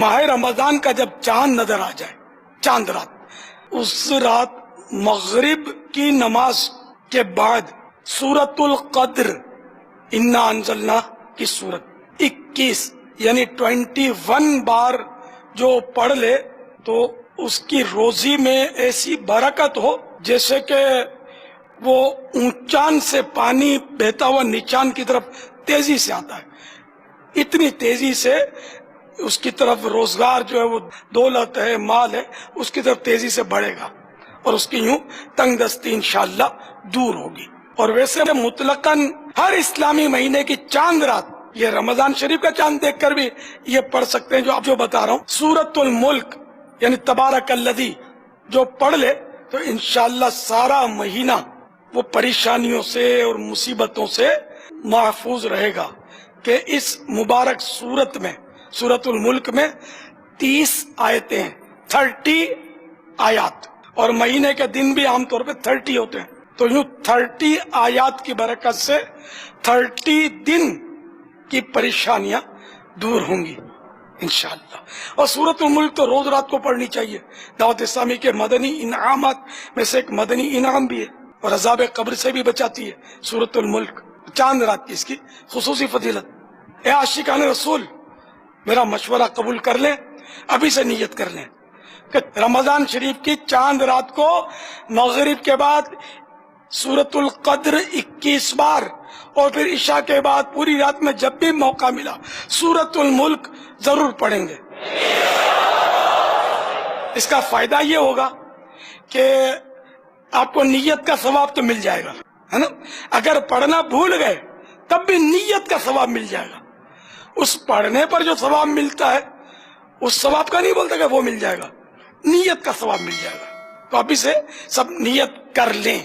ماہ رمضان کا جب چاند نظر آ جائے، چاند رات، اس رات مغرب کی نماز کے بعد سورۃ القدر انا انزلنا کی سورت 21 یعنی 21 بار جو پڑھ لے تو اس کی روزی میں ایسی برکت ہو جیسے کہ وہ اونچان سے پانی بہتا ہوا نیچان کی طرف تیزی سے آتا ہے، اتنی تیزی سے اس کی طرف روزگار جو ہے وہ دولت ہے، مال ہے، اس کی طرف تیزی سے بڑھے گا اور اس کی یوں تنگ دستی انشاءاللہ دور ہوگی۔ اور ویسے مطلقاً ہر اسلامی مہینے کی چاند رات، یہ رمضان شریف کا چاند دیکھ کر بھی یہ پڑھ سکتے ہیں جو آپ جو بتا رہا ہوں، سورۃ الملک یعنی تبارک الذی جو پڑھ لے تو انشاءاللہ سارا مہینہ وہ پریشانیوں سے اور مصیبتوں سے محفوظ رہے گا۔ کہ اس مبارک سورت میں، سورۃ الملک میں 30 آیتیں ہیں، 30 آیات، اور مہینے کے دن بھی عام طور پہ 30 ہوتے ہیں، تو یوں 30 آیات کی برکت سے 30 دن کی پریشانیاں دور ہوں گی انشاءاللہ۔ اور سورۃ الملک تو روز رات کو پڑھنی چاہیے، دعوت اسلامی کے مدنی انعامات میں سے ایک مدنی انعام بھی ہے، اور عذاب قبر سے بھی بچاتی ہے سورۃ الملک، چاند رات کی اس کی خصوصی فضیلت۔ اے عاشقان رسول، میرا مشورہ قبول کر لیں، ابھی سے نیت کر لیں کہ رمضان شریف کی چاند رات کو مغرب کے بعد سورۃ القدر 21 بار، اور پھر عشاء کے بعد پوری رات میں جب بھی موقع ملا سورۃ الملک ضرور پڑھیں گے۔ اس کا فائدہ یہ ہوگا کہ آپ کو نیت کا ثواب تو مل جائے گا، ہے نا؟ اگر پڑھنا بھول گئے تب بھی نیت کا ثواب مل جائے گا۔ اس پڑھنے پر جو ثواب ملتا ہے اس ثواب کا نہیں بولتا کہ وہ مل جائے گا، نیت کا ثواب مل جائے گا۔ تو ابھی سے سب نیت کر لیں۔